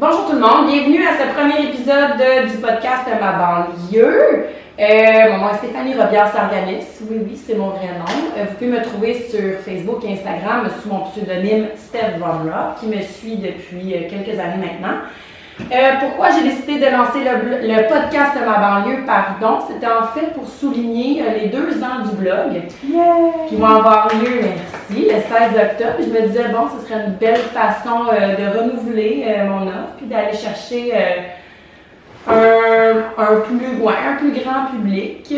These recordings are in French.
Bonjour tout le monde, bienvenue à ce premier épisode du podcast Ma banlieue. Mon nom est Stéphanie Robillard-Sarganis, oui, c'est mon vrai nom. Vous pouvez me trouver sur Facebook et Instagram sous mon pseudonyme Steph Von Rock, qui me suit depuis quelques années maintenant. Pourquoi j'ai décidé de lancer le podcast Ma banlieue, pardon, c'était en fait pour souligner les 2 ans du blog qui vont avoir lieu, merci, le 16 octobre. Je me disais, bon, ce serait une belle façon de renouveler mon offre puis d'aller chercher un plus grand public.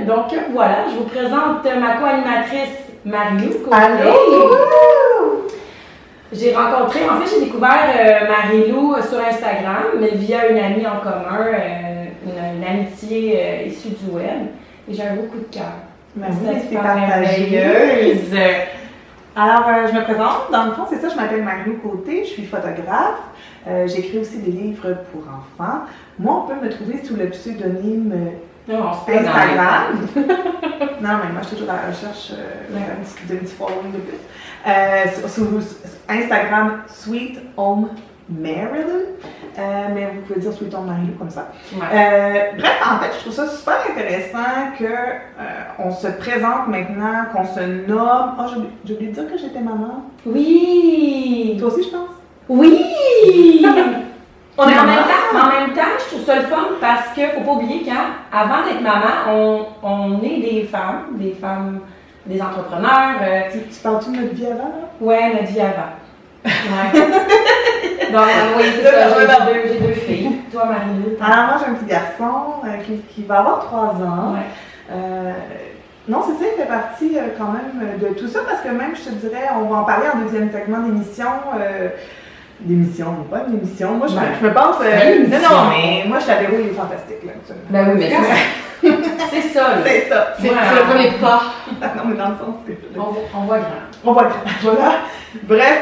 Donc voilà, je vous présente ma co-animatrice Marie-Lou. Allô! J'ai découvert Marie-Lou sur Instagram, mais via une amie en commun, une amitié issue du web. Et j'ai un beau coup de cœur. Merci, c'est partagieuse. Alors, je me présente. Dans le fond, c'est ça, je m'appelle Marie-Lou Côté, je suis photographe. J'écris aussi des livres pour enfants. Moi, on peut me trouver sous le pseudonyme Instagram. Non, mais moi, je suis toujours à la recherche d'un petit following de plus. Sur Instagram, Sweet Home Marie-Lou. Mais vous pouvez dire Sweet Home Marie-Lou comme ça. Ouais. Bref, en fait, je trouve ça super intéressant qu'on se présente maintenant, qu'on se nomme. Oh, j'ai oublié de dire que j'étais maman. Oui! Toi aussi, je pense? Oui! Mais en même temps, je trouve ça le fun parce qu'il ne faut pas oublier qu'avant d'être maman, on est des femmes, des entrepreneurs. Tu parles-tu de notre vie avant? Oui, notre vie avant. Ouais. Donc, oui, c'est ça, j'ai deux filles. Toi, Marie-Lou? Alors, moi, j'ai un petit garçon qui va avoir 3 ans. Ouais. Non, c'est ça, il fait partie quand même de tout ça parce que même, je te dirais, on va en parler en deuxième segment d'émission. Pas une émission. Moi, je me pense. Non, mais moi, je t'avais il est fantastique, là. Ben oui, mais c'est ça, là. C'est ça. C'est le premier pas. Non, mais dans le sens, c'est. On voit grand. On voit grand. Voilà. Bref,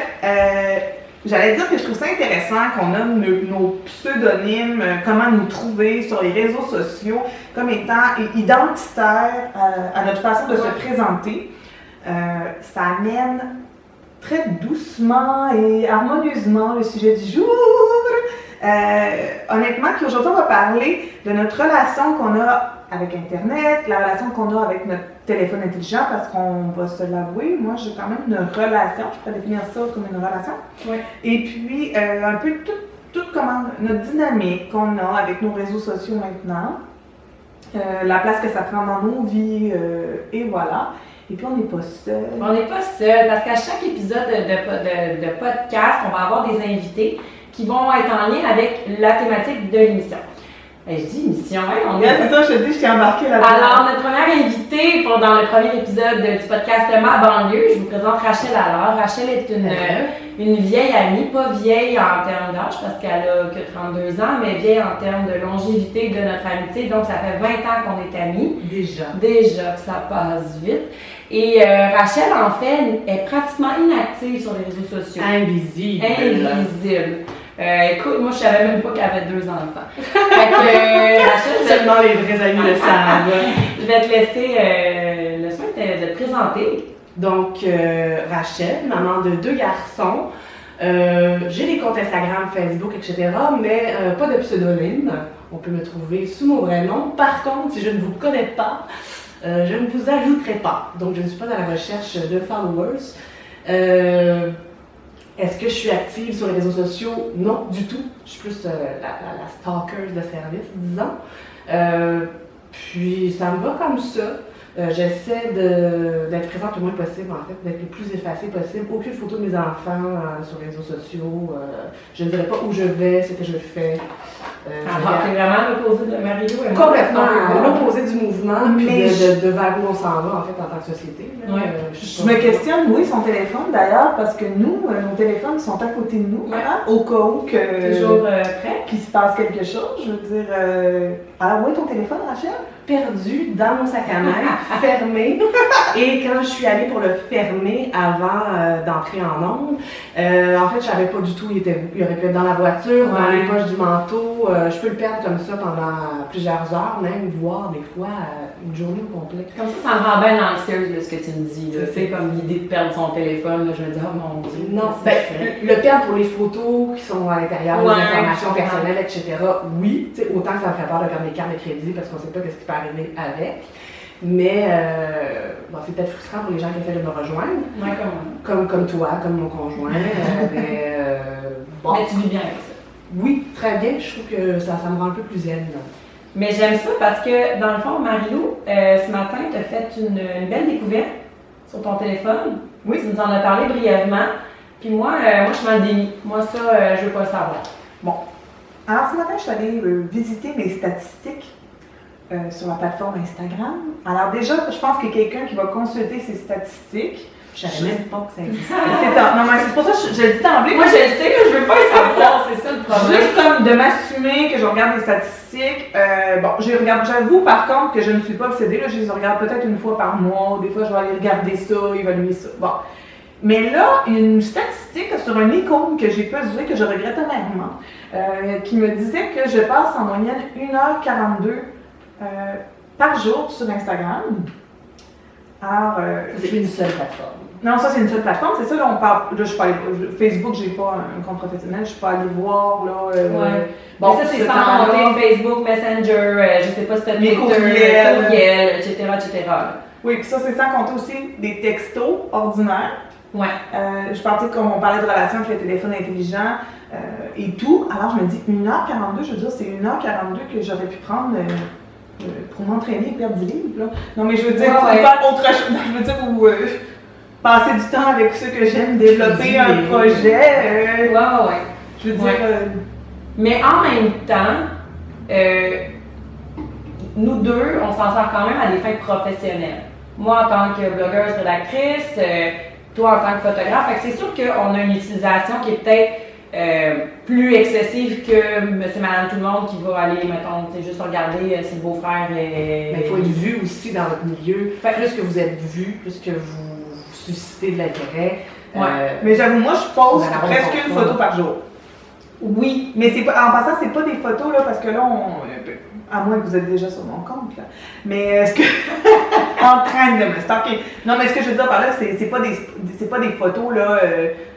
j'allais dire que je trouve ça intéressant qu'on nomme nos pseudonymes, comment nous trouver sur les réseaux sociaux comme étant identitaires à notre façon de se présenter. Ça amène très doucement et harmonieusement le sujet du jour. Honnêtement, aujourd'hui, on va parler de notre relation qu'on a avec Internet, la relation qu'on a avec notre téléphone intelligent, parce qu'on va se l'avouer, moi, j'ai quand même une relation, je pourrais définir ça comme une relation. Oui. Et puis, un peu tout comment notre dynamique qu'on a avec nos réseaux sociaux maintenant, la place que ça prend dans nos vies, et voilà. Et puis, on n'est pas seul. On n'est pas seul, parce qu'à chaque épisode de podcast, on va avoir des invités qui vont être en lien avec la thématique de l'émission. Je dis émission, hein? C'est ça, je te dis, je t'ai embarqué là-dedans. Alors, notre première invitée dans le premier épisode du podcast Ma banlieue, je vous présente Rachel Allard. Rachel est une vieille amie, pas vieille en termes d'âge, parce qu'elle a que 32 ans, mais vieille en termes de longévité de notre amitié. Donc, ça fait 20 ans qu'on est amis. Déjà, ça passe vite. Et Rachel, en fait, est pratiquement inactive sur les réseaux sociaux. Invisible. Écoute, moi, je savais même pas qu'elle avait 2 enfants. Fait que, Rachel, seulement les vrais amis le savent. Je vais te laisser le soin de te présenter. Donc, Rachel, maman de 2 garçons. J'ai des comptes Instagram, Facebook, etc., mais pas de pseudonyme. On peut me trouver sous mon vrai nom. Par contre, si je ne vous connais pas, je ne vous ajouterai pas. Donc, je ne suis pas dans la recherche de followers. Est-ce que je suis active sur les réseaux sociaux? Non, du tout. Je suis plus la stalker de service, disons. Puis, ça me va comme ça. J'essaie d'être présente le moins possible, en fait, d'être le plus effacée possible. Aucune photo de mes enfants sur les réseaux sociaux. Je ne dirais pas où je vais, ce que je fais. Alors, t'es vraiment l'opposé de Marie-Lou? Complètement l'opposé du mouvement, puis de vers où on s'en va, en fait, en tant que société. Ouais. Je me questionne, oui, son téléphone, d'ailleurs, parce que nous, nos téléphones sont à côté de nous, hein, au cas où toujours prêt, qu'il se passe quelque chose. Je veux dire, alors oui, ton téléphone, Rachel? perdu dans mon sac à main, fermé. Et quand je suis allée pour le fermer avant d'entrer en onde, en fait, je savais pas du tout, il aurait pu être dans la voiture, dans les poches du manteau. Je peux le perdre comme ça pendant plusieurs heures, même voire des fois une journée au complet. Comme ça me rend bien anxieuse, là, ce que tu me dis. C'est comme l'idée de perdre son téléphone. Là, je me dis, oh mon Dieu. Non, le perdre pour les photos qui sont à l'intérieur, les informations personnelles, etc. Oui, autant que ça me ferait peur de perdre mes cartes de crédit parce qu'on sait pas ce qui peut arriver avec. Mais bon, c'est peut-être frustrant pour les gens qui essaient de me rejoindre. Ouais, comme toi, comme mon conjoint. Bon. Mais tu vis bien avec ça. Oui, très bien. Je trouve que ça me rend un peu plus zen. Là. Mais j'aime ça parce que, dans le fond, Marie-Lou, ce matin, tu as fait une belle découverte sur ton téléphone. Oui. Tu nous en as parlé brièvement. Puis moi, je suis dans le déni. Moi, ça, je veux pas le savoir. Bon. Alors, ce matin, je suis allée visiter mes statistiques sur la plateforme Instagram. Alors, déjà, je pense que quelqu'un qui va consulter ses statistiques. Je savais même pas que ça existait. Non, mais c'est pour ça que je le dis d'emblée. Moi, je sais que je veux pas le savoir. C'est ça le problème. Juste comme de m'assumer que je regarde les statistiques. Bon, j'avoue par contre que je ne suis pas obsédée. Là, je les regarde peut-être une fois par mois. Des fois, je vais aller regarder ça, évaluer ça. Bon. Mais là, une statistique sur un icône que j'ai pesé, que je regrette amèrement, qui me disait que je passe en moyenne 1h42 par jour sur Instagram. Alors, c'est une seule plateforme. Non, ça c'est une seule plateforme, c'est ça, là on parle. Là, je suis pas allée, Facebook, j'ai pas un compte professionnel, je suis pas allée voir, là. Bon, mais ça c'est sans compter Facebook, Messenger, je sais pas si t'as Twitter, courriel, etc., etc. Oui, puis ça c'est sans compter aussi des textos ordinaires. Ouais. Je pensais comme on parlait de relations avec le téléphone intelligent et tout. Alors je me dis 1h42, je veux dire, c'est 1h42 que j'aurais pu prendre pour m'entraîner et perdre 10 livres. Là. Non, mais je veux dire, faire autre chose. Je veux dire, ou passer du temps avec ceux que j'aime, développer un projet. Je veux dire. Mais en même temps, nous deux, on s'en sort quand même à des fins professionnelles. Moi en tant que blogueuse, rédactrice, toi en tant que photographe. Fait que c'est sûr qu'on a une utilisation qui est peut-être plus excessive que monsieur, madame, tout le monde qui va aller, mettons, juste regarder si le beau-frère est... Mais il faut être vu aussi dans votre milieu. Plus que vous êtes vu, plus que vous suscitez de l'intérêt. Mais j'avoue, moi, je pose presque une photo par jour. Oui. Mais en passant, c'est pas des photos, là, parce que là, à moins que vous êtes déjà sur mon compte, là. Mais est-ce que... en train de me stalker. Non, mais ce que je veux dire par là, c'est pas des photos, là...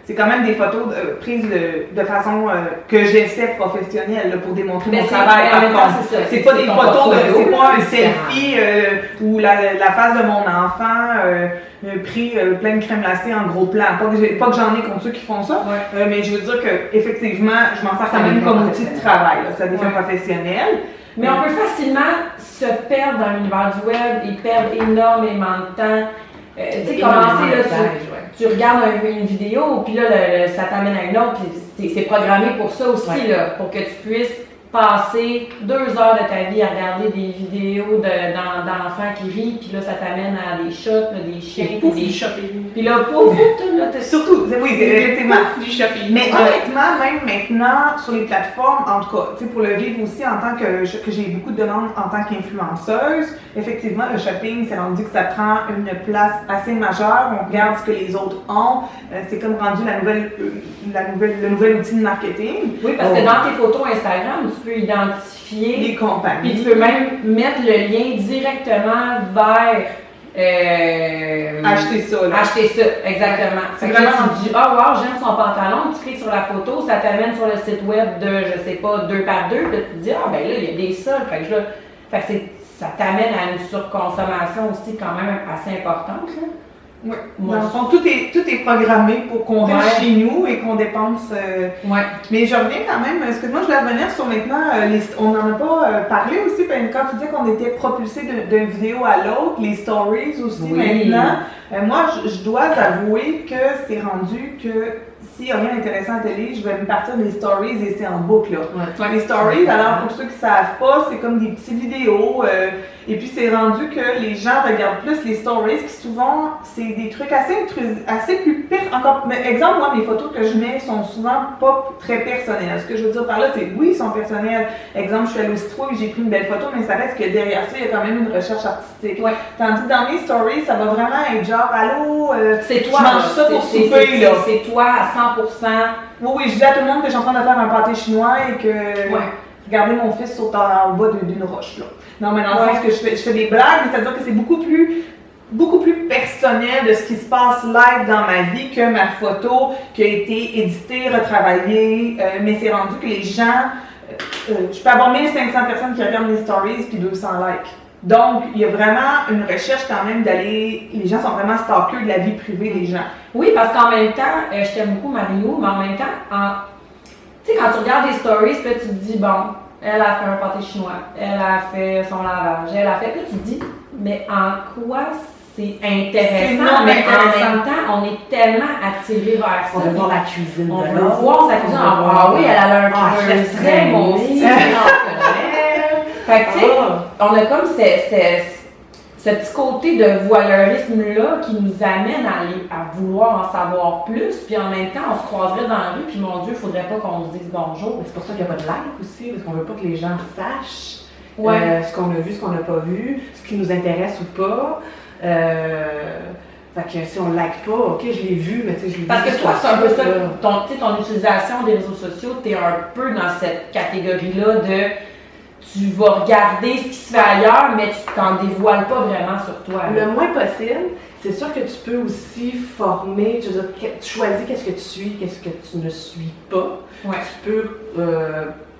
c'est quand même des photos prises de façon que j'essaie professionnelle, là, pour démontrer mon travail. C'est pas des photos, c'est pas un selfie ou la face de mon enfant pris plein de crème glacée en gros plan. Pas que j'en ai contre ceux qui font ça, mais je veux dire que effectivement, je m'en sers quand même comme outil de travail. Ça devient professionnel. Mais on peut facilement se perdre dans l'univers du web et perdre énormément de temps. Tu sais, commencer, là, tu regardes une vidéo, puis là, ça t'amène à une autre, puis c'est programmé pour ça aussi, là, pour que tu puisses passer 2 heures de ta vie à regarder des vidéos d'enfants qui rient, puis là, ça t'amène à des shots, là, des chiens, des shopping. Puis là, pouf, surtout, oui, effectivement, du shopping. Mais honnêtement, même maintenant, sur les plateformes, en tout cas, tu sais, pour le vivre aussi en tant que j'ai beaucoup de demandes en tant qu'influenceuse, effectivement, le shopping, c'est rendu que ça prend une place assez majeure. On regarde ce que les autres ont. C'est comme rendu le nouvel outil de marketing. Oui, parce que dans tes photos Instagram, tu peux identifier les compagnies. Puis tu peux même mettre le lien directement vers acheter ça. Là. Acheter ça, exactement. C'est vraiment tu dis, oh wow, j'aime son pantalon, tu cliques sur la photo, ça t'amène sur le site web de, je sais pas, 2 par 2, puis tu te dis, ah ben là, il y a des soldes. Fait que ça t'amène à une surconsommation aussi quand même assez importante. Là. Oui. Dans le fond, tout est programmé pour qu'on reste chez nous et qu'on dépense. Mais je reviens quand même, excuse-moi, je voulais revenir sur maintenant, on n'en a pas parlé aussi, quand tu disais qu'on était propulsé d'une vidéo à l'autre, les stories aussi maintenant. Moi, je dois avouer que c'est rendu que s'il n'y a rien d'intéressant à la télé, je vais me partir des stories et c'est en boucle. Là. Ouais. Les stories, alors pour ceux qui ne savent pas, c'est comme des petites vidéos. Et puis c'est rendu que les gens regardent plus les stories, qui souvent, c'est des trucs assez plus encore. Mais exemple, moi, mes photos que je mets sont souvent pas très personnelles. Ce que je veux dire par là, c'est oui, ils sont personnels. Exemple, je suis allée au citrouille, j'ai pris une belle photo, mais ça reste que derrière ça, il y a quand même une recherche artistique. Ouais. Tandis que dans mes stories, ça va vraiment être genre, allô, c'est toi, je mange ça pour souper, là. C'est toi à 100%. Oui, je dis à tout le monde que je suis en train de faire un pâté chinois et que regardez mon fils saute en bas d'une roche, là. Non, mais dans le sens que je fais des blagues, c'est-à-dire que c'est beaucoup plus personnel de ce qui se passe live dans ma vie que ma photo qui a été éditée, retravaillée, mais c'est rendu que les gens, je peux avoir 1500 personnes qui regardent mes stories puis 200 likes. Donc, il y a vraiment une recherche quand même d'aller, les gens sont vraiment stalkers de la vie privée des gens. Oui, parce qu'en même temps, je t'aime beaucoup Mario, mais en même temps, tu sais, quand tu regardes des stories, puis là tu te dis, bon, elle a fait un pâté chinois, elle a fait son lavage, elle a fait, puis là tu te dis, mais en quoi c'est intéressant, mais en même temps, on est tellement attiré vers ça. On veut voir la cuisine. On veut voir sa cuisine. Ah oui, elle a un très moi aussi. Fait que tu sais, on a comme ce petit côté de voyeurisme-là qui nous amène à vouloir en savoir plus, puis en même temps, on se croiserait dans la rue, puis mon Dieu, il faudrait pas qu'on se dise bonjour. C'est pour ça qu'il n'y a pas de like aussi, parce qu'on veut pas que les gens sachent ce qu'on a vu, ce qu'on n'a pas vu, ce qui nous intéresse ou pas. Fait que si on ne like pas, ok, je l'ai vu, mais tu sais, je l'ai vu. Parce que toi, c'est un peu ça, ton utilisation des réseaux sociaux, tu es un peu dans cette catégorie-là de tu vas regarder ce qui se fait ailleurs, mais tu t'en dévoiles pas vraiment sur toi. Le moins possible. C'est sûr que tu peux aussi former, je veux dire, tu choisis qu'est-ce que tu suis, qu'est-ce que tu ne suis pas. Ouais. Tu peux,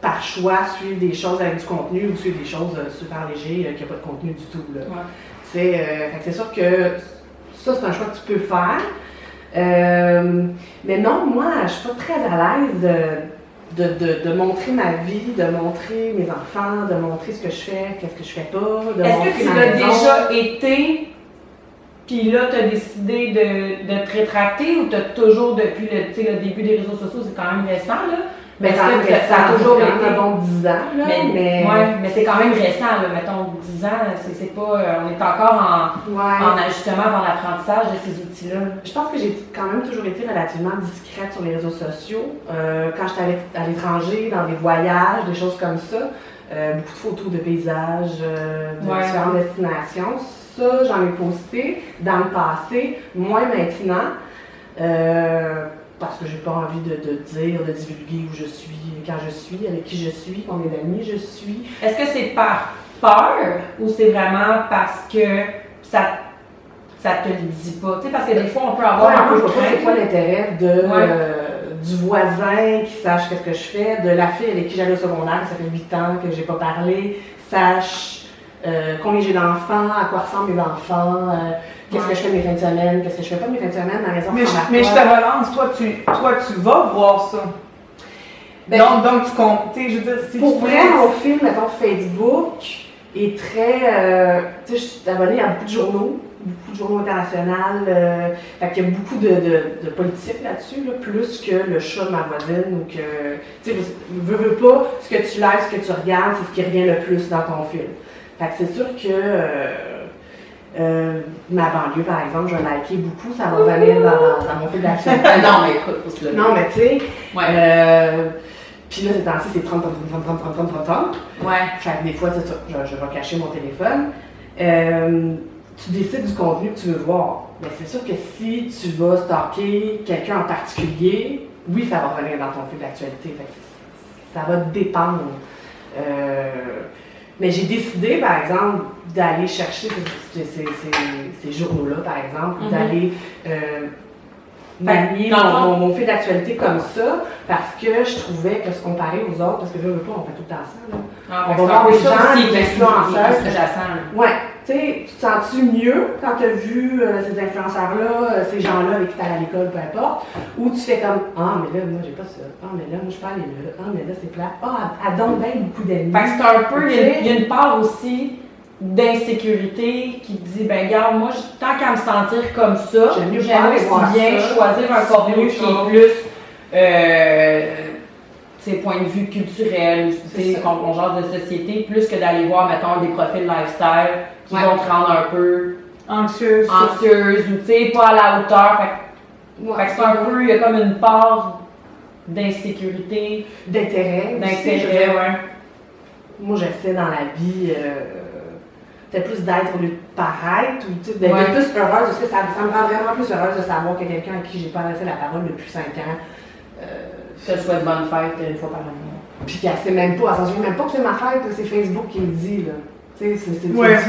par choix, suivre des choses avec du contenu ou suivre des choses super légères qui n'ont pas de contenu du tout. Là. Ouais. C'est sûr que ça, c'est un choix que tu peux faire. Mais non, moi, je suis pas très à l'aise de montrer ma vie, de montrer mes enfants, de montrer ce que je fais, qu'est-ce que je fais pas. Est-ce que tu l'as déjà été, puis là, tu as décidé de te rétracter ou tu as toujours, depuis le début des réseaux sociaux, c'est quand même récent, là? Mais ça a toujours été un bon 10 ans, là, mais c'est quand même récent, là, mettons 10 ans, c'est pas, on est encore en ajustement dans l'apprentissage de ces outils-là. Je pense que j'ai quand même toujours été relativement discrète sur les réseaux sociaux. Quand j'étais à l'étranger, dans des voyages, des choses comme ça, beaucoup de photos de paysages, de différentes destinations. Ça, j'en ai posté dans le passé, moins maintenant. Parce que j'ai pas envie de dire, de divulguer où je suis, quand je suis, avec qui je suis, combien d'amis je suis. Est-ce que c'est par peur ou c'est vraiment parce que ça te le dit pas? Tu sais, parce que des fois, on peut avoir un peu de crainte. C'est quoi l'intérêt du voisin qui sache qu'est-ce que je fais, de la fille avec qui j'allais au secondaire, ça fait 8 ans que j'ai pas parlé, sache combien j'ai d'enfants, à quoi ressemblent mes enfants, qu'est-ce que je fais mes fins de semaine, qu'est-ce que je fais pas mes fins de semaine, ma raison mais je te relance, toi tu vas voir ça. Ben, donc tu comptes, je veux dire, si pour tu vrai, mon fil, mettons, Facebook est très, tu sais, je suis abonnée à beaucoup de journaux internationaux, fait qu'il y a beaucoup de politique là-dessus, là, plus que le chat de ma voisine ou que, tu sais, veux pas, ce que tu likes, ce que tu regardes, c'est ce qui revient le plus dans ton fil. Fait que c'est sûr que ma banlieue, par exemple, je vais liker beaucoup, ça va venir dans mon fil d'actualité. Non, mais écoute, faut se le dire. Non, mais tu sais, Ouais. puis là, ces temps-ci, c'est 30. Ouais. Fait que des fois, c'est ça, je vais cacher mon téléphone. Tu décides du contenu que tu veux voir. Mais c'est sûr que si tu vas stalker quelqu'un en particulier, oui, ça va revenir dans ton fil d'actualité. Fait que ça va dépendre. Mais j'ai décidé, par exemple, d'aller chercher ces journaux-là, par exemple, d'aller manier mon fil d'actualité comme ça, parce que je trouvais que se comparer aux autres, parce que je veux pas, on fait tout le temps ça, là. On va voir les gens, les influenceurs. Ouais, tu sais, tu te sens-tu mieux quand tu as vu ces influenceurs-là, ces gens-là avec qui tu allais à l'école, peu importe, ou tu fais comme, ah, mais là, moi, j'ai pas ça, ah, mais là, moi, je peux aller là, ah, mais là, c'est plat, ah, elle donne bien beaucoup d'amis. Fait que c'est un peu, il y a une part aussi d'insécurité qui te dit, ben regarde, moi, tant qu'à me sentir comme ça, j'aime aussi bien choisir un contenu qui est plus point de vue culturel, qu'on jase de société, plus que d'aller voir, mettons, des profils lifestyle qui vont te rendre un peu anxieuse ou tu sais, pas à la hauteur. Fait que c'est un peu, il y a comme une part d'insécurité. D'intérêt. Ouais. Moi, j'essaie dans la vie peut-être plus d'être au lieu de paraître ou d'être plus heureuse, parce que ça me rend vraiment plus heureuse de savoir qu'il y a quelqu'un à qui j'ai pas laissé la parole depuis 5 ans. Que ce soit de bonne fête une fois par année. Puis qu'elle sait même pas, elle sait même pas que c'est ma fête, c'est Facebook qui me dit, là. C'est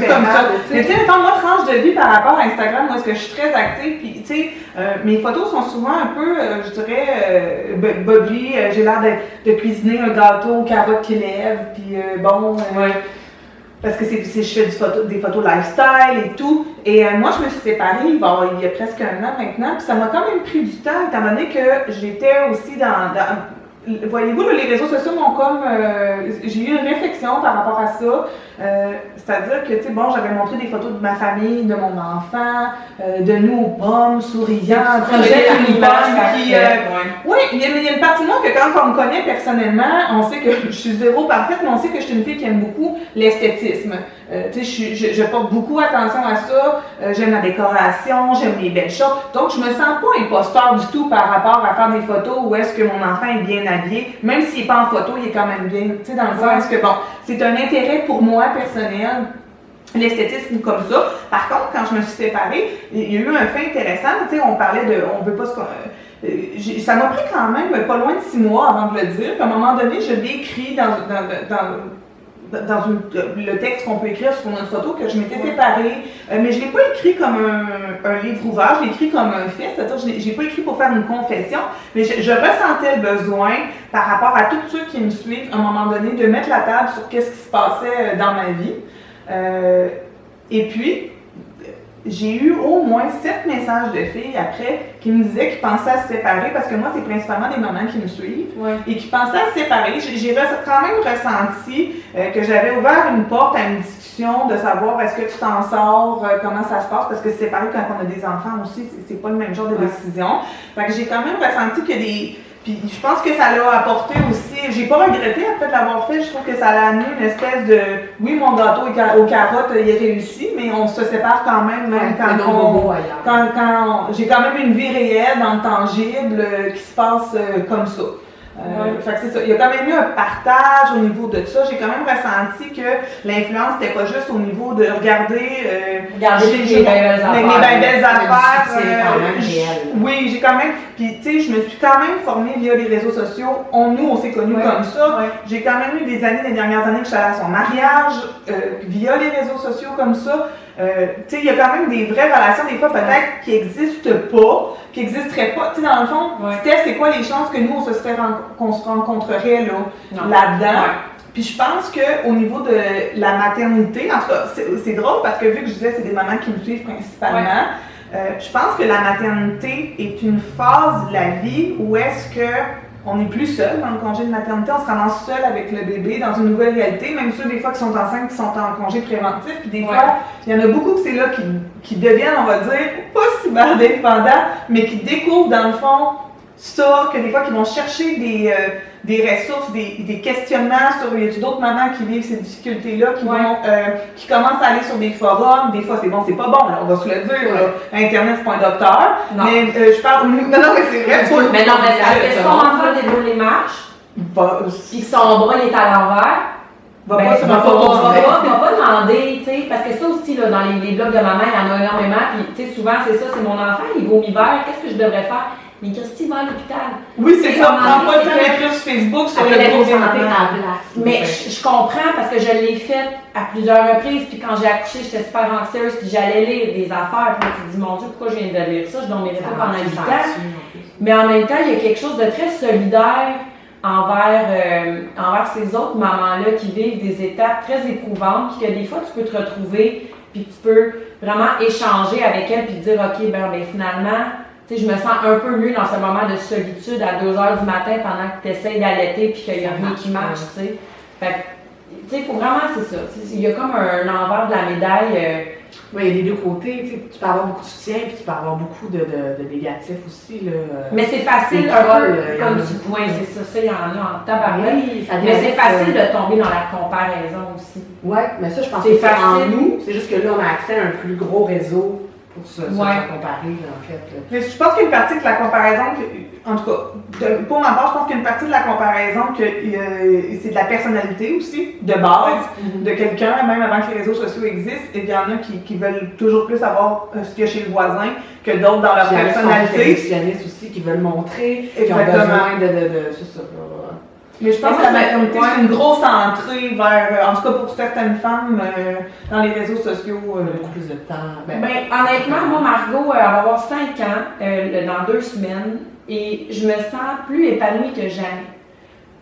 comme ça. Mais tu sais, moi, tranche de vie par rapport à Instagram, moi, est-ce que je suis très active, puis tu sais, mes photos sont souvent un peu, je dirais, bobby, j'ai l'air de cuisiner un gâteau, carottes qui lèvent, puis parce que je fais des photos lifestyle et tout. Et moi, je me suis séparée il y a presque 1 an maintenant, puis ça m'a quand même pris du temps, étant donné que j'étais aussi voyez-vous, les réseaux sociaux m'ont comme... j'ai eu une réflexion par rapport à ça. C'est-à-dire que, tu sais, bon, j'avais montré des photos de ma famille, de mon enfant, de nous aux pommes, souriants, projet oui, il y a une partie de moi que quand on me connaît personnellement, on sait que je suis zéro parfaite, mais on sait que je suis une fille qui aime beaucoup l'esthétisme. Tu sais, je porte beaucoup attention à ça. J'aime la décoration, j'aime les belles choses. Donc, je me sens pas imposteur du tout par rapport à faire des photos où est-ce que mon enfant est bien habillé. Même s'il n'est pas en photo, il est quand même bien. Tu sais, dans le sens que, bon, c'est un intérêt pour moi personnel, l'esthétisme comme ça. Par contre, quand je me suis séparée, il y a eu un fait intéressant. Tu sais, on parlait de... On veut pas se... ça m'a pris quand même pas loin de 6 mois avant de le dire. Puis à un moment donné, je l'ai écrit dans le texte qu'on peut écrire sur notre photo que je m'étais séparée, mais je ne l'ai pas écrit comme un livre ouvert, je l'ai écrit comme un fait, c'est-à-dire que je n'ai pas écrit pour faire une confession, mais je ressentais le besoin, par rapport à tous ceux qui me suivent, à un moment donné, de mettre la table sur qu'est-ce qui se passait dans ma vie. Et puis, j'ai eu au moins 7 messages de filles après qui me disaient qu'ils pensaient à se séparer, parce que moi, c'est principalement des mamans qui me suivent, et qui pensaient à se séparer. J'ai quand même ressenti que j'avais ouvert une porte à une discussion de savoir est-ce que tu t'en sors, comment ça se passe, parce que se séparer quand on a des enfants aussi, c'est pas le même genre de décision. Fait que j'ai quand même ressenti que Puis je pense que ça l'a apporté aussi, j'ai pas regretté après de l'avoir fait, je trouve que ça l'a amené une espèce de, oui mon gâteau aux carottes il est réussi, mais on se sépare quand même, quand j'ai quand même une vie réelle, dans le tangible, qui se passe comme ça. Fait que c'est ça. Il y a quand même eu un partage au niveau de ça. J'ai quand même ressenti que l'influence n'était pas juste au niveau de regarder les belles affaires. C'est quand même réel. Oui, j'ai quand même. Puis, tu sais, je me suis quand même formée via les réseaux sociaux. On s'est connus comme ça. J'ai quand même eu les dernières années que je suis allée à son mariage, via les réseaux sociaux comme ça. Tu sais, il y a quand même des vraies relations, des fois peut-être qui n'existent pas, qui n'existeraient pas. Tu sais, dans le fond, c'est quoi les chances que nous, qu'on se rencontrerait là-dedans? Puis je pense qu'au niveau de la maternité, en tout cas, c'est drôle parce que vu que je disais c'est des mamans qui me suivent principalement, je pense que la maternité est une phase de la vie où est-ce que on n'est plus seul dans le congé de maternité, on se ramasse seul avec le bébé dans une nouvelle réalité, même ceux des fois qui sont enceintes, qui sont en congé préventif, puis des fois, il y en a beaucoup que c'est là qui deviennent, on va dire, pas si mal indépendants, mais qui découvrent dans le fond ça, que des fois qui vont chercher des ressources, des questionnements sur, y a-t-il d'autres mamans qui vivent ces difficultés-là, qui commencent à aller sur des forums, des fois c'est bon, c'est pas bon, là, on va se le dire, là. Internet c'est pas un docteur, mais je parle, non, mais c'est vrai, mais non, mais est-ce qu'on enfant déroule les marches, puis que son bras il est à l'envers, va pas demander, tu sais, parce que ça aussi, là, dans les blogs de maman, il y en a énormément, puis tu sais, souvent c'est ça, c'est mon enfant, il vomit vert, qu'est-ce que je devrais faire? Mais Christy va à l'hôpital. Oui, c'est ça. Prends pas le temps d'écrire sur Facebook sur le gros santé à place. Mais je comprends parce que je l'ai fait à plusieurs reprises. Puis quand j'ai accouché, j'étais super anxieuse. Puis j'allais lire des affaires. Puis tu te dis, mon Dieu, pourquoi je viens de lire ça? Je dormirais pas pendant 8 ans. Mais en même temps, il y a quelque chose de très solidaire envers ces autres mamans-là qui vivent des étapes très éprouvantes. Puis que des fois, tu peux te retrouver. Puis tu peux vraiment échanger avec elles. Puis dire, OK, ben finalement. Tu sais, je me sens un peu mieux dans ce moment de solitude à 2h du matin pendant que tu essaies d'allaiter puis qu'il n'y a rien qui marche, tu sais. Fait que, tu sais, il faut vraiment, c'est ça. Il y a comme un envers de la médaille Oui, il y a les deux côtés. Tu peux avoir beaucoup de soutien, puis tu peux avoir beaucoup de négatifs aussi. Là. Mais c'est facile, les un trolls, peu, comme tu points, c'est ça, il y en a en tabarouette. Oui, ça Mais c'est vient facile de tomber dans la comparaison aussi. Oui, mais ça, je pense C'est que c'est en facile. nous. C'est juste que là, on a accès à un plus gros réseau pour se comparer, là, en fait. Là. Mais je pense qu'il y a une partie de la comparaison, en tout cas, pour ma part, je pense qu'il y a une partie de la comparaison que c'est de la personnalité aussi, de base, de quelqu'un, même avant que les réseaux sociaux existent. Et il y en a qui veulent toujours plus avoir ce qu'il y a chez le voisin que d'autres dans leur personnalité. Des aussi qui veulent montrer, qui ont Exactement. besoin de c'est ça. Mais je pense que la maternité, c'est une grosse entrée vers, en tout cas pour certaines femmes, dans les réseaux sociaux. Beaucoup plus de temps. Ben, honnêtement, moi, Margot, elle va avoir 5 ans dans 2 semaines et je me sens plus épanouie que jamais.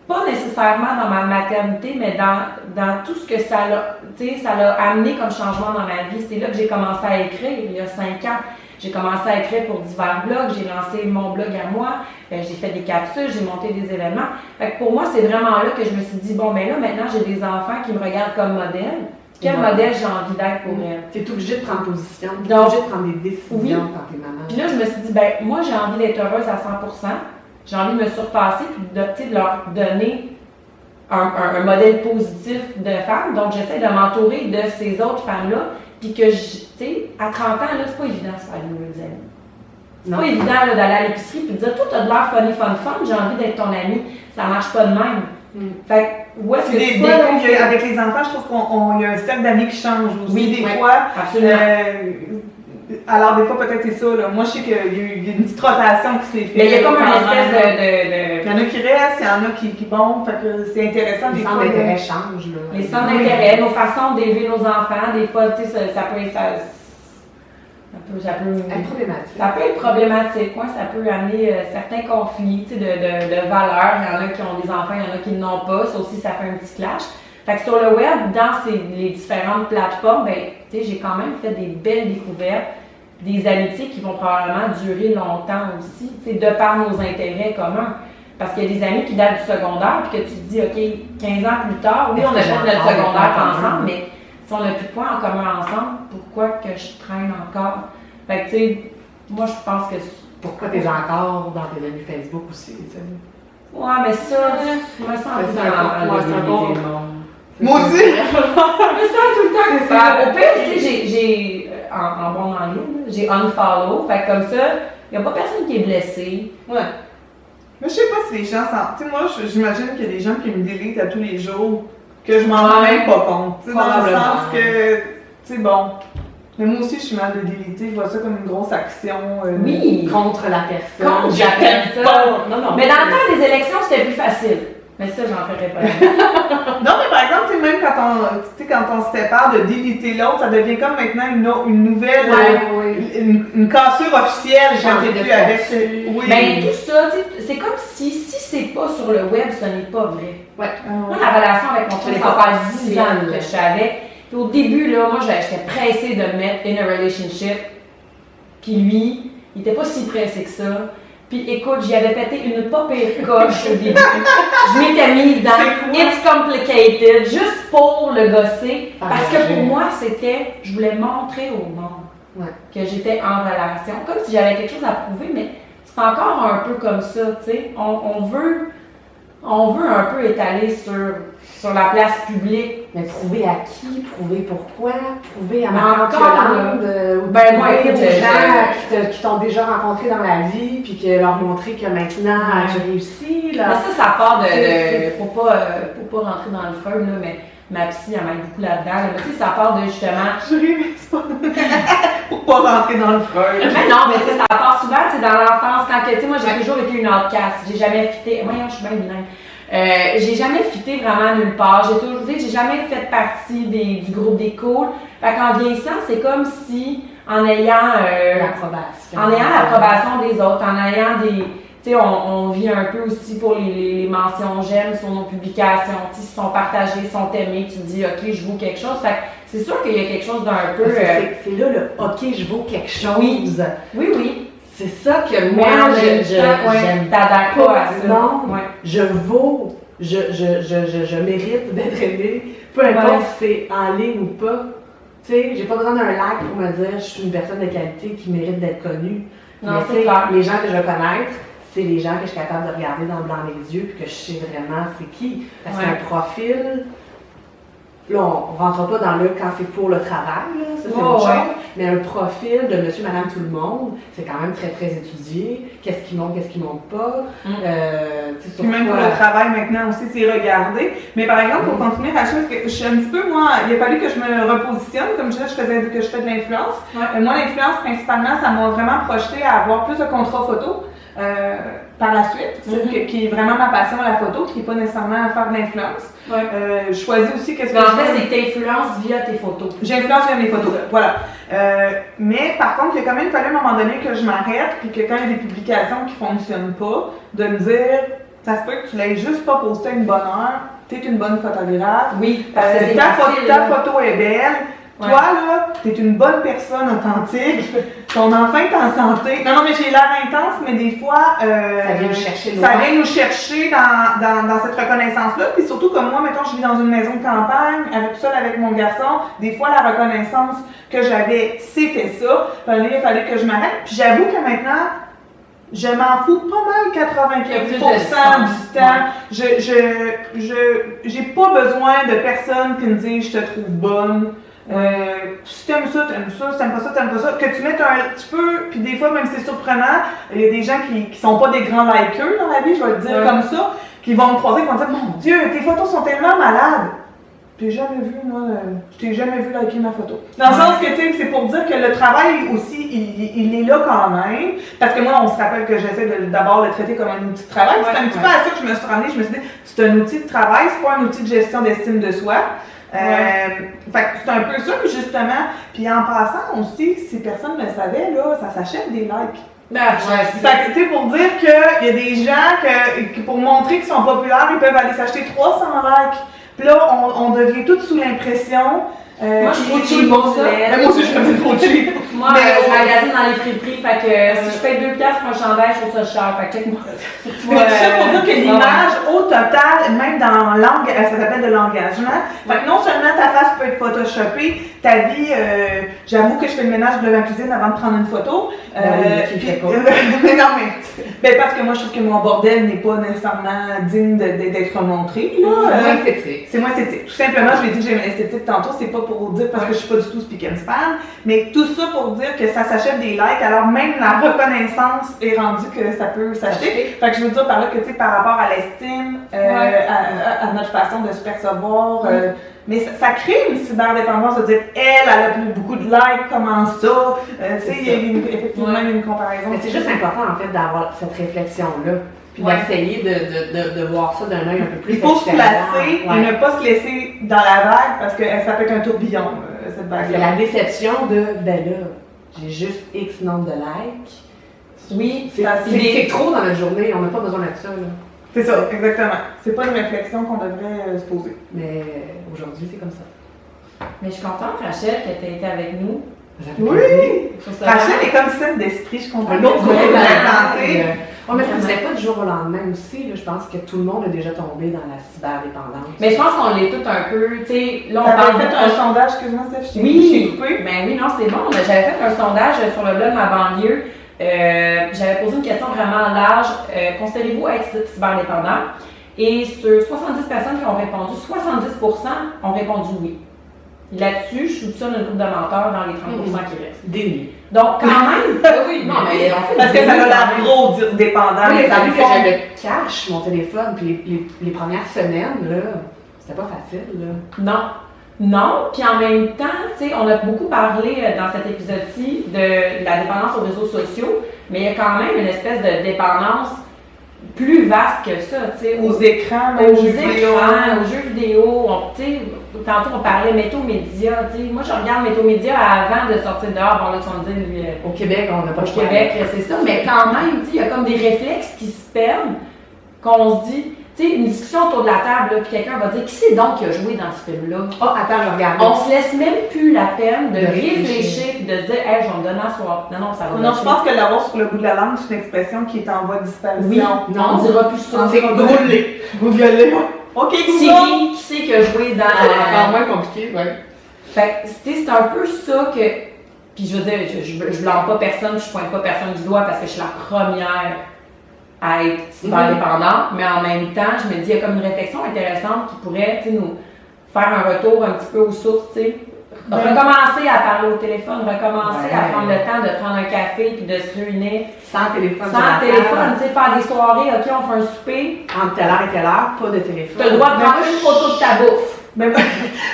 Pas nécessairement dans ma maternité, mais dans tout ce que ça l'a amené comme changement dans ma vie. C'est là que j'ai commencé à écrire, il y a 5 ans. J'ai commencé à écrire pour divers blogs, j'ai lancé mon blog à moi, j'ai fait des capsules, j'ai monté des événements. Fait que pour moi, c'est vraiment là que je me suis dit, bon, ben là, maintenant, j'ai des enfants qui me regardent comme modèle. Quel modèle j'ai envie d'être pour elles? Tu es obligée de prendre position, tu es Donc, obligée de prendre des décisions quand tu es maman. Puis là, je me suis dit, ben moi, j'ai envie d'être heureuse à 100%. J'ai envie de me surpasser puis de leur donner un modèle positif de femme. Donc, j'essaie de m'entourer de ces autres femmes-là. Puis que, tu sais, à 30 ans, là, c'est pas évident de se faire de nouvelles amies. C'est pas évident là, d'aller à l'épicerie et de dire, toi, t'as de l'air funny, fun, j'ai envie d'être ton amie. Ça marche pas de même. Fait que, où est-ce que tu vas? Avec les enfants, je trouve qu'il y a un cercle d'amis qui change aussi. Oui, des fois. Absolument. Alors, des fois, peut-être c'est ça. Là. Moi, je sais qu'il y a une petite rotation qui s'est faite. Mais il y a comme une espèce Il y en a qui restent, il y en a qui bombent. Fait que c'est intéressant. Les centres d'intérêt changent. Là. Les centres d'intérêt, nos façons d'élever nos enfants, des fois, tu sais, ça peut être. Ça peut être problématique, ouais, ça peut amener certains conflits de valeurs. Il y en a qui ont des enfants, il y en a qui n'en ont pas. Ça aussi, ça fait un petit clash. Fait que sur le web, dans les différentes plateformes, ben, j'ai quand même fait des belles découvertes, des amitiés qui vont probablement durer longtemps aussi, de par nos intérêts communs. Parce qu'il y a des amis qui datent du secondaire, puis que tu te dis, OK, 15 ans plus tard, oui, on a fait notre secondaire ensemble, mais si on n'a plus de points en commun ensemble, pourquoi que je traîne encore? Fait que, tu sais, moi, je pense que... Pourquoi t'es encore dans tes amis Facebook aussi, tu sais? Ouais, mais ça, je me sens un peu Moi aussi! Je me sens tout le temps que ça. Au pire, tu sais, j'ai en bon anglais, j'ai unfollow, fait que comme ça, il n'y a pas personne qui est blessé. Ouais. Mais je sais pas si les gens sentent. Tu sais, moi, j'imagine qu'il y a des gens qui me délitent à tous les jours, que je m'en rends même pas compte. Tu sais, dans le sens que, tu sais, bon. Mais moi aussi, je suis mal de déliter. Je vois ça comme une grosse action. Oui! Contre la personne. Contre j'appelle ça. Non. Mais dans le temps des élections, c'était plus facile. Mais ça, j'en ferais pas. Non, mais par exemple, tu sais, même quand on se sépare, de déliter l'autre, ça devient comme maintenant une nouvelle, une cassure officielle quand t'es plus avec. Oui. Ben, tout ça, c'est comme si c'est pas sur le web, ce n'est pas vrai. Ouais. Moi, la relation avec mon chum, ça fait 10 ans que je savais. Puis au début, là, moi, j'étais pressée de me mettre in a relationship. Puis lui, il était pas si pressé que ça. Puis écoute, j'y avais pété une pas pire coche au début. Je m'étais mise dans It's Complicated, juste pour le gosser. Parce que pour moi, je voulais montrer au monde que j'étais en relation. Comme si j'avais quelque chose à prouver, mais c'est encore un peu comme ça, tu sais. On veut un peu étaler sur la place publique. Mais prouver à qui? Prouver pourquoi? Prouver à ma concurrente? Ben moi, aux gens qui t'ont déjà rencontré dans la vie, puis que leur montrer que maintenant tu réussis. Là. Mais ça part de faut pas rentrer dans le feu, là, mais ma psy, elle m'aide beaucoup là-dedans. Là. Mais tu sais, ça part de justement... Je réussis pas. Pour pas rentrer dans le feu. Mais non, mais tu sais, ça part souvent, tu sais, dans l'enfance, quand, tu sais, moi, j'ai toujours été une outcast. J'ai jamais fité... Moi, je suis bien bilingue. J'ai jamais fité vraiment nulle part. J'ai toujours dit, j'ai jamais fait partie du groupe des cools. Fait qu'en vieillissant, c'est comme si, en ayant l'approbation des autres, en ayant des... Tu sais, on vit un peu aussi pour les mentions j'aime sur nos publications. Tu sais, si sont partagées, sont aimées, tu te dis, OK, je vaux quelque chose. Fait que c'est sûr qu'il y a quelque chose d'un peu... C'est là le OK, je vaux quelque chose. Oui. C'est ça que moi, j'aime. T'adhères pas à ça. Non, je vaux, je mérite d'être aimée, peu importe si c'est en ligne ou pas. Tu sais, j'ai pas besoin d'un like pour me dire je suis une personne de qualité qui mérite d'être connue. Non, mais c'est clair. les gens que je veux connaître, c'est les gens que je suis capable de regarder dans le blanc des yeux puis que je sais vraiment c'est qui. Parce qu'un profil, là, on rentre pas dans le quand c'est pour le travail, là, ça c'est autre chose, mais un profil de monsieur, madame, tout le monde, c'est quand même très, très étudié. Qu'est-ce qui monte pas. Puis même pour le travail maintenant aussi, c'est regardé. Mais par exemple, pour continuer, Rachel, je suis un petit peu, moi, il a fallu que je me repositionne, comme je disais, que je fais de l'influence. Moi, l'influence, principalement, ça m'a vraiment projeté à avoir plus de contrats photo. Par la suite, qui est vraiment ma passion, la photo, qui n'est pas nécessairement à faire de l'influence. Je choisis aussi qu'est-ce que en fait, c'est que tu influences via tes photos. J'influence via mes photos, voilà. Mais par contre, il a quand même fallu à un moment donné que je m'arrête, puis que quand il y a des publications qui ne fonctionnent pas, de me dire, ça se peut que tu l'aies juste pas posté à une bonne heure, tu es une bonne photographe. Oui, parce que ta photo est belle. Toi, là, t'es une bonne personne authentique, ton enfant est en santé. Non, mais j'ai l'air intense, mais des fois, ça vient nous chercher dans cette reconnaissance-là. Puis surtout, comme moi, mettons, je vis dans une maison de campagne, seule avec mon garçon, des fois, la reconnaissance que j'avais, c'était ça. Il a fallu que je m'arrête. Puis j'avoue que maintenant, je m'en fous pas mal 95% du temps. J'ai pas besoin de personne qui me dise « je te trouve bonne ». Si t'aimes ça, si t'aimes pas ça, t'aimes pas ça. Que tu mettes un petit peu, puis des fois, même si c'est surprenant, il y a des gens qui sont pas des grands likers dans la vie, je vais le dire comme ça, qui vont me croiser et qui vont dire « Mon Dieu, tes photos sont tellement malades! » Je t'ai jamais vu, moi, je t'ai jamais vu liker ma photo. Dans le sens que, tu sais, c'est pour dire que le travail aussi, il est là quand même. Parce que moi, on se rappelle que j'essaie d'abord le traiter comme un outil de travail. C'est un petit peu à ça que je me suis ramenée. Je me suis dit, c'est un outil de travail, c'est pas un outil de gestion d'estime de soi. Fait que c'est un peu ça, justement. Puis en passant aussi, si personne ne le savait, là, ça s'achète des likes. Fait que, tu sais, pour dire qu'il y a des gens que pour montrer qu'ils sont populaires, ils peuvent aller s'acheter 300 likes. Puis là, on devient tous sous l'impression. Moi, je trouve tout le monde ça. Moi aussi, je trouve trop cheap. Moi, je magasine dans les friperies, fait que si je paye 2$ pour un chandail, je trouve ça cher. Fait que check-moi. Mais tout ça pour dire que l'image, au total, même dans langue, ça s'appelle de l'engagement. Fait que non seulement ta face peut être photoshopée, ta vie, j'avoue que je fais le ménage de la cuisine avant de prendre une photo. Mais non, mais parce que moi, je trouve que mon bordel n'est pas nécessairement digne d'être montré. C'est moins esthétique. Tout simplement, je l'ai dit que j'aime l'esthétique tantôt, c'est pas pour dire parce que je suis pas du tout speak and span, mais tout ça pour dire que ça s'achète des likes, alors même la reconnaissance est rendue que ça peut s'acheter. Fait que je veux dire par là que, tu sais, par rapport à l'estime, à notre façon de se percevoir, mais ça crée une cyberdépendance de dire elle a plus beaucoup de likes, comment ça? Tu sais, il y a effectivement une comparaison. Mais c'est juste important en fait d'avoir cette réflexion-là. Puis d'essayer de voir ça d'un œil un peu plus. Il faut se placer et ne pas se laisser dans la vague parce que ça peut être un tourbillon, cette vague-là. La déception de ben là, j'ai juste X nombre de likes. Oui, c'est trop dans notre journée, on n'a pas besoin de ça. Là. C'est ça, exactement. C'est pas une réflexion qu'on devrait se poser. Mais aujourd'hui, c'est comme ça. Mais je suis contente, Rachel, que tu aies été avec nous. Oui! Rachel est comme celle d'esprit, je comprends. L'autre côté de la santé. Mais ça ne se fait pas du jour au lendemain aussi. Là, je pense que tout le monde est déjà tombé dans la cyberdépendance. Mais je pense qu'on l'est tous un peu. Tu sais, là, on parle fait un sondage, excuse-moi, Steph, oui, ben oui, non, c'est bon. J'avais fait un sondage sur le blog Ma banlieue. J'avais posé une question vraiment large. Considérez-vous être cyberdépendant? Et sur 70 personnes qui ont répondu, 70% ont répondu oui. Là-dessus, je soupçonne une groupe de menteurs dans les 30% qui restent. Déni. Donc, quand même, oui, non, mais en fait. Parce que ça a l'air gros dépendant. Oui, ça a vu que j'avais cash mon téléphone, puis les premières semaines, là, c'était pas facile, là. Non, puis en même temps, tu sais, on a beaucoup parlé dans cet épisode-ci de la dépendance aux réseaux sociaux, mais il y a quand même une espèce de dépendance plus vaste que ça, tu sais. Aux écrans, aux jeux vidéo. Tu sais, tantôt on parlait métaux-médias, tu sais. Moi, je regarde métaux-médias avant de sortir dehors. Bon, là, tu vas me dire, lui, au Québec, on n'a pas au Québec, c'est ça. Mais quand même, tu sais, il y a comme des réflexes qui se perdent, qu'on se dit, tu sais, une discussion autour de la table, là, puis quelqu'un va dire, qui c'est donc qui a joué dans ce film-là? Oh, attends, je regarde. On se laisse même plus la peine de réfléchir et de se dire, hey, je vais me donner un soir. Non, ça va. Non, je pense que l'avoir sur le bout de la langue, c'est une expression qui est en voie de disparition. Oui, non, on dira plus ça. C'est Google-les. Ok, Google. Siri, qui c'est qui a joué dans. C'est encore moins compliqué, ouais. Fait que, c'est un peu ça que. Puis je veux dire, je blâme pas personne, je pointe pas personne du doigt parce que je suis la première à être super dépendante, mais en même temps, je me dis, il y a comme une réflexion intéressante qui pourrait, tu sais, nous faire un retour un petit peu aux sources, tu sais. Recommencer à parler au téléphone, recommencer à prendre le temps de prendre un café puis de se réunir. Sans téléphone. Sans téléphone, tu sais, faire des soirées, ok, on fait un souper. Entre telle heure et telle heure, pas de téléphone. Tu as le droit de prendre une photo de ta bouffe. Mais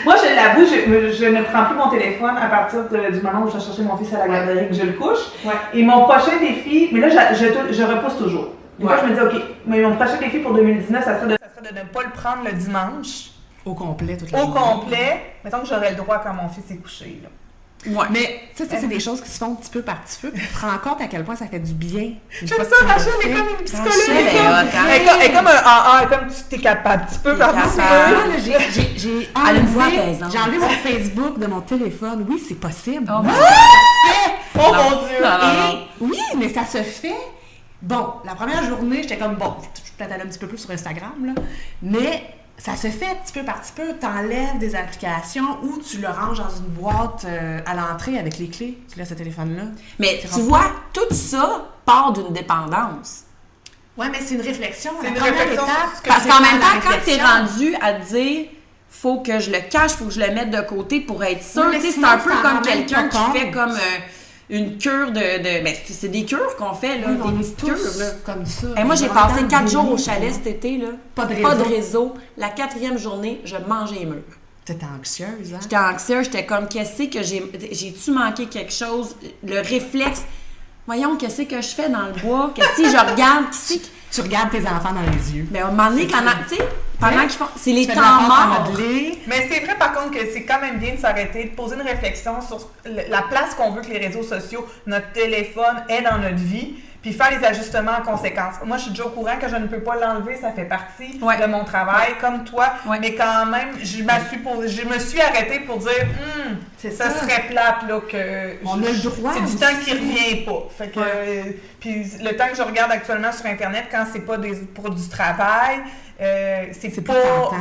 moi, je l'avoue, je ne prends plus mon téléphone à partir du moment où je vais chercher mon fils à la garderie, que je le couche. Ouais. Et mon prochain défi, mais là, je repousse toujours. Des fois, je me dis, OK, mais mon prochain défi pour 2019, ça serait de ne pas le prendre le dimanche. Au complet, toute la journée. Au complet. Mettons que j'aurais le droit quand mon fils est couché. Là. Ouais. Mais ça, c'est des choses qui se font petit peu par petit peu. Tu te rends compte à quel point ça fait du bien. J'aime ça, Rachel est comme une psychologue. Elle est comme comme tu t'es capable, petit peu par petit peu. J'ai enlevé mon Facebook de mon téléphone. Oui, c'est possible. Oh mon Dieu! Et, oui, mais ça se fait. Bon, la première journée, j'étais comme, bon, je suis peut-être allée un petit peu plus sur Instagram, là, mais ça se fait petit peu par petit peu. Tu enlèves des applications ou tu le ranges dans une boîte à l'entrée avec les clés. Tu laisses ce téléphone-là. Mais tu vois, tout ça part d'une dépendance. Oui, mais c'est une réflexion. C'est une réflexion. Parce qu'en même temps, quand tu es rendu à te dire faut que je le cache, faut que je le mette de côté pour être sûr, Oui, c'est un peu comme quelqu'un qui fait comme une cure de ben, c'est des cures qu'on fait, là, oui, des petites cures. Là. Comme ça. Et moi, j'ai passé 4 jours au chalet cet été. Là. Pas de réseau. La 4e journée, je mangeais les murs. T'étais anxieuse, hein? J'étais anxieuse, j'étais comme, qu'est-ce que j'ai-tu manqué quelque chose? Le réflexe, voyons, qu'est-ce que je fais dans le bois? Qu'est-ce que je regarde? Tu regardes tes enfants dans les yeux. Mais à un moment donné, pendant qu'ils font. C'est les Tu fais temps de la morts. Mais c'est vrai par contre que c'est quand même bien de s'arrêter, de poser une réflexion sur la place qu'on veut que les réseaux sociaux, notre téléphone aient dans notre vie, puis faire les ajustements en conséquence. Moi, je suis déjà au courant que je ne peux pas l'enlever, ça fait partie de mon travail, comme toi, mais quand même, je me suis arrêtée pour dire, ça serait plate là que on a le droit. C'est du temps qui revient pas. Fait que puis le temps que je regarde actuellement sur Internet, quand c'est pas pour du travail, c'est pas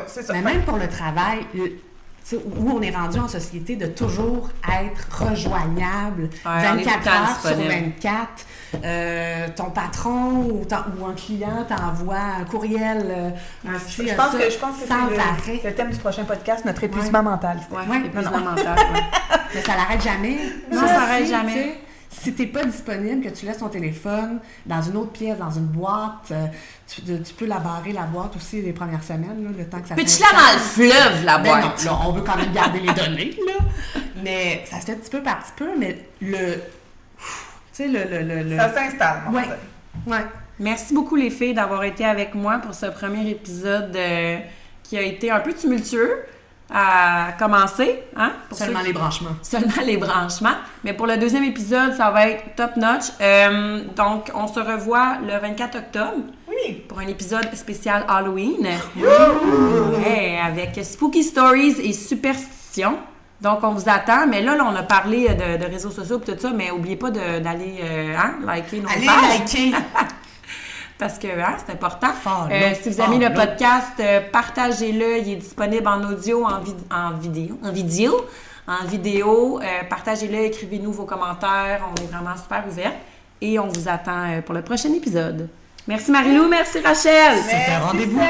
c'est ça. Mais même pour le travail, où on est rendu en société de toujours être rejoignable 24 heures sur 24. Ton patron ou un client t'envoie un courriel je pense que sans c'est arrêt. le thème du prochain podcast, notre épuisement mental. Épuisement mental. Mais ça n'arrête jamais. Non, ça n'arrête jamais. Si t'es pas disponible, que tu laisses ton téléphone dans une autre pièce, dans une boîte, tu peux la barrer, la boîte aussi les premières semaines, là, le temps que ça Peux-tu la dans le fleuve, la boîte? Non, là, on veut quand même garder les données, là. Mais ça se fait petit peu par petit peu, mais ça s'installe, mon frère. Ouais. Merci beaucoup, les filles, d'avoir été avec moi pour ce premier épisode qui a été un peu tumultueux à commencer. Hein, Seulement les branchements. Seulement les branchements. Mais pour le deuxième épisode, ça va être top notch. Donc, on se revoit le 24 octobre. Oui. Pour un épisode spécial Halloween. Avec Spooky Stories et Superstitions. Donc, on vous attend. Mais là, on a parlé de réseaux sociaux et tout ça, mais n'oubliez pas d'aller liker nos pages. Allez liker! Parce que c'est important. Si vous aimez le podcast, partagez-le. Il est disponible en audio, en vidéo. Partagez-le, écrivez-nous vos commentaires. On est vraiment super ouverts. Et on vous attend pour le prochain épisode. Merci Marie-Lou, merci Rachel. C'était un rendez-vous.